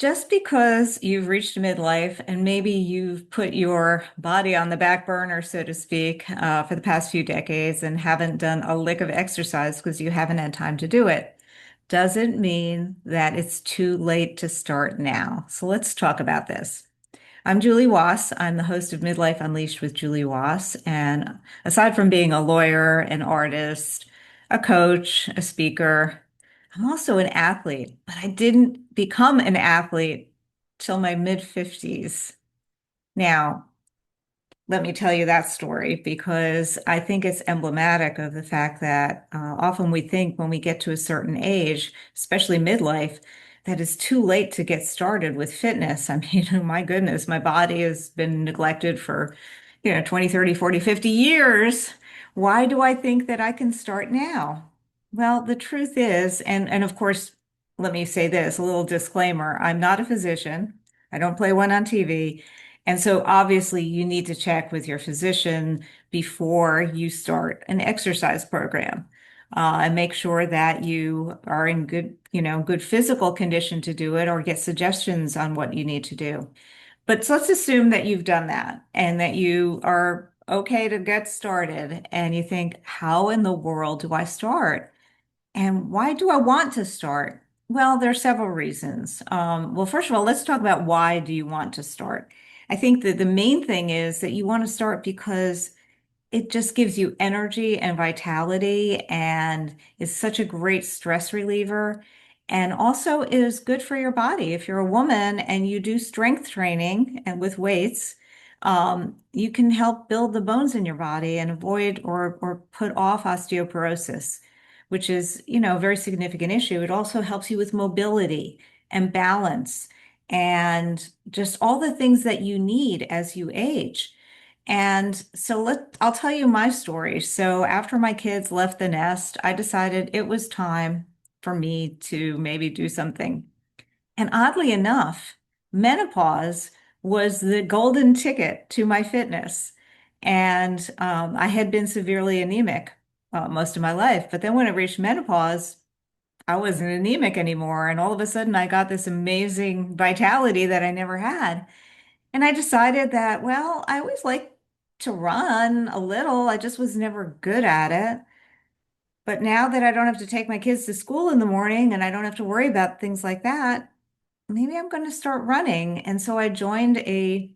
Just because you've reached midlife and maybe you've put your body on the back burner, so to speak, for the past few decades and haven't done a lick of exercise because you haven't had time to do it, doesn't mean that it's too late to start now. So let's talk about this. I'm Julie Waas. I'm the host of Midlife Unleashed with Julie Waas. And aside from being a lawyer, an artist, a coach, a speaker, I'm also an athlete, but I didn't become an athlete till my mid 50s. Now, let me tell you that story because I think it's emblematic of the fact that often we think when we get to a certain age, especially midlife, that it's too late to get started with fitness. I mean, oh my goodness, my body has been neglected for, 20, 30, 40, 50 years. Why do I think that I can start now? Well, the truth is, and of course, let me say this, a little disclaimer, I'm not a physician. I don't play one on TV. And so obviously you need to check with your physician before you start an exercise program. And make sure that you are in good, good physical condition to do it or get suggestions on what you need to do. But let's assume that you've done that and that you are okay to get started and you think, how in the world do I start? And why do I want to start? Well, there are several reasons. Well, first of all, let's talk about why do you want to start? I think that the main thing is that you want to start because it just gives you energy and vitality and is such a great stress reliever. And also is good for your body. If you're a woman and you do strength training and with weights, you can help build the bones in your body and avoid or put off osteoporosis, which is, a very significant issue. It also helps you with mobility and balance and just all the things that you need as you age. And so I'll tell you my story. So after my kids left the nest, I decided it was time for me to maybe do something. And oddly enough, menopause was the golden ticket to my fitness. And I had been severely anemic most of my life. But then when it reached menopause, I wasn't anemic anymore. And all of a sudden, I got this amazing vitality that I never had. And I decided that, well, I always liked to run a little. I just was never good at it. But now that I don't have to take my kids to school in the morning and I don't have to worry about things like that, maybe I'm going to start running. And so I joined a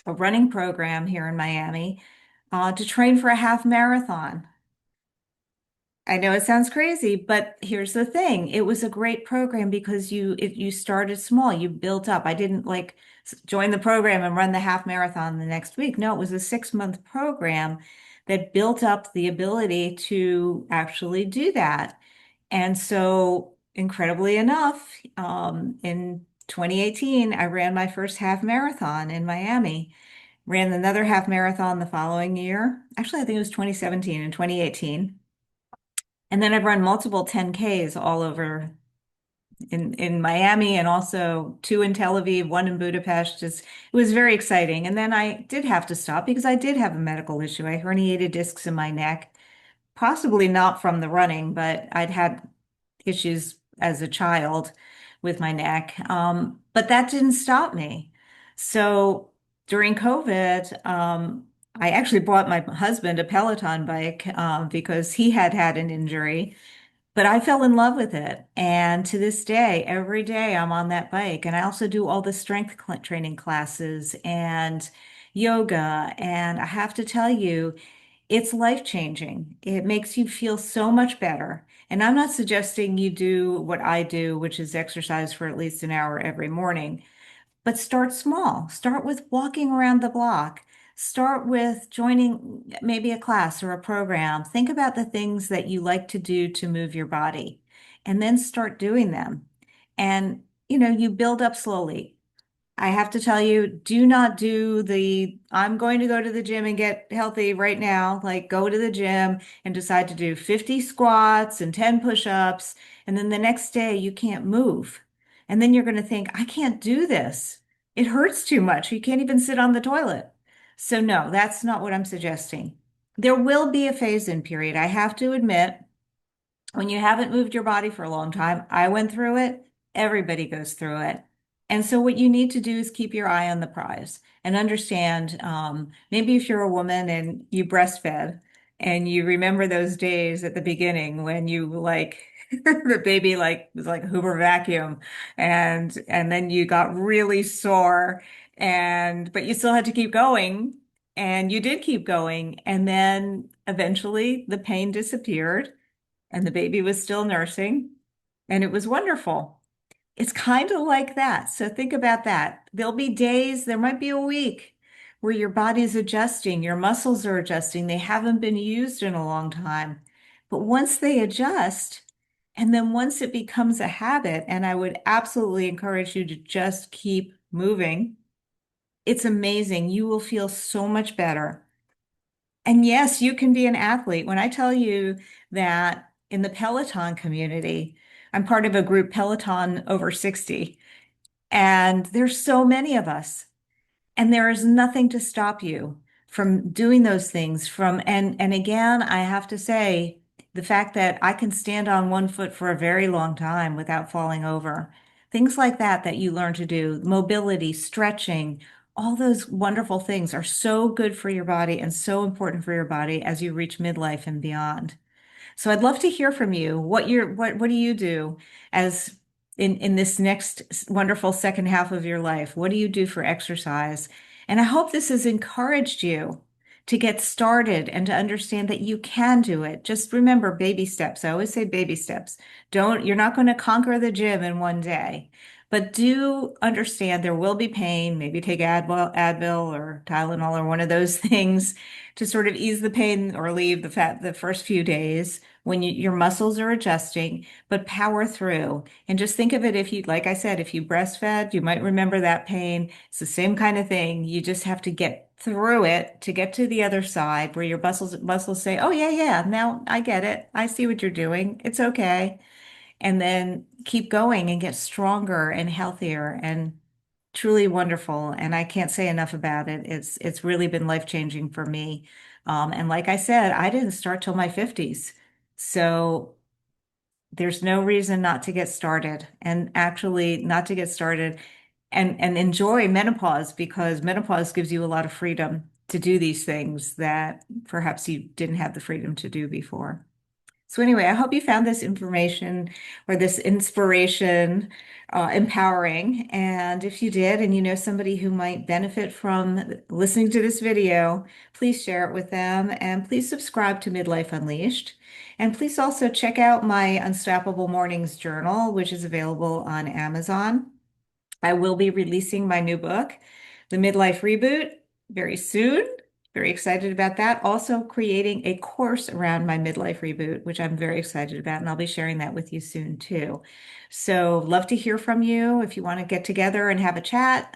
running program here in Miami to train for a half marathon. I know it sounds crazy, but here's the thing. It was a great program because you started small, you built up. I didn't like join the program and run the half marathon the next week. No, it was a 6 month program that built up the ability to actually do that. And so incredibly enough, in 2018, I ran my first half marathon in Miami, ran another half marathon the following year. Actually, I think it was 2017 and 2018. And then I've run multiple 10Ks all over in Miami and also two in Tel Aviv, one in Budapest. It was very exciting. And then I did have to stop because I did have a medical issue. I herniated discs in my neck, possibly not from the running, but I'd had issues as a child with my neck. But that didn't stop me. So during COVID, I actually bought my husband a Peloton bike because he had had an injury. But I fell in love with it. And to this day, every day I'm on that bike. And I also do all the training classes and yoga. And I have to tell you, it's life-changing. It makes you feel so much better. And I'm not suggesting you do what I do, which is exercise for at least an hour every morning. But start small. Start with walking around the block. Start with joining maybe a class or a program. Think about the things that you like to do to move your body and then start doing them. And, you build up slowly. I have to tell you, do not do I'm going to go to the gym and get healthy right now. Like, go to the gym and decide to do 50 squats and 10 push-ups. And then the next day you can't move. And then you're going to think, I can't do this. It hurts too much. You can't even sit on the toilet. So no, that's not what I'm suggesting. There will be a phase-in period. I have to admit, when you haven't moved your body for a long time, I went through it. Everybody goes through it. And so what you need to do is keep your eye on the prize and understand, maybe if you're a woman and you breastfed and you remember those days at the beginning when you like the baby like was like a Hoover vacuum and then you got really sore and but you still had to keep going and you did keep going and then eventually the pain disappeared and the baby was still nursing and it was wonderful. It's kind of like that. So think about that. There'll be days, there might be a week where your body's adjusting, your muscles are adjusting. They haven't been used in a long time. But once they adjust, and then once it becomes a habit, and I would absolutely encourage you to just keep moving, it's amazing. You will feel so much better. And yes, you can be an athlete. When I tell you that in the Peloton community, I'm part of a group Peloton over 60. And there's so many of us, and there is nothing to stop you from doing those things and again, I have to say the fact that I can stand on one foot for a very long time without falling over. Things like that you learn to do, mobility, stretching, all those wonderful things are so good for your body and so important for your body as you reach midlife and beyond. So I'd love to hear from you. What do you do as in this next wonderful second half of your life? What do you do for exercise? And I hope this has encouraged you to get started and to understand that you can do it. Just remember baby steps. I always say baby steps. You're not going to conquer the gym in one day, but do understand there will be pain. Maybe take Advil or Tylenol or one of those things to sort of ease the pain or relieve the fat the first few days when your muscles are adjusting, but power through. And just think of it if you, like I said, if you breastfed, you might remember that pain. It's the same kind of thing. You just have to get through it to get to the other side where your muscles say, "Oh yeah, yeah, now I get it. I see what you're doing. It's okay." And then keep going and get stronger and healthier and truly wonderful. And I can't say enough about it. It's really been life-changing for me. And like I said, I didn't start till my 50s. So there's no reason not to get started and actually not to get started and enjoy menopause because menopause gives you a lot of freedom to do these things that perhaps you didn't have the freedom to do before. So anyway, I hope you found this information or this inspiration empowering. And if you did, and you know somebody who might benefit from listening to this video, please share it with them. And please subscribe to Midlife Unleashed. And please also check out my Unstoppable Mornings journal, which is available on Amazon. I will be releasing my new book, The Midlife Reboot, very soon. Very excited about that. Also creating a course around my midlife reboot, which I'm very excited about, and I'll be sharing that with you soon too. So love to hear from you. If you want to get together and have a chat,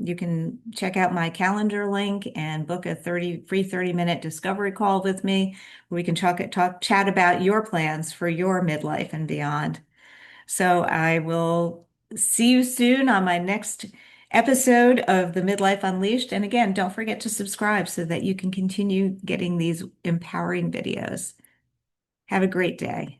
you can check out my calendar link and book a free 30-minute discovery call with me where we can chat about your plans for your midlife and beyond. So I will see you soon on my next episode of the Midlife Unleashed. And again, don't forget to subscribe so that you can continue getting these empowering videos. Have a great day.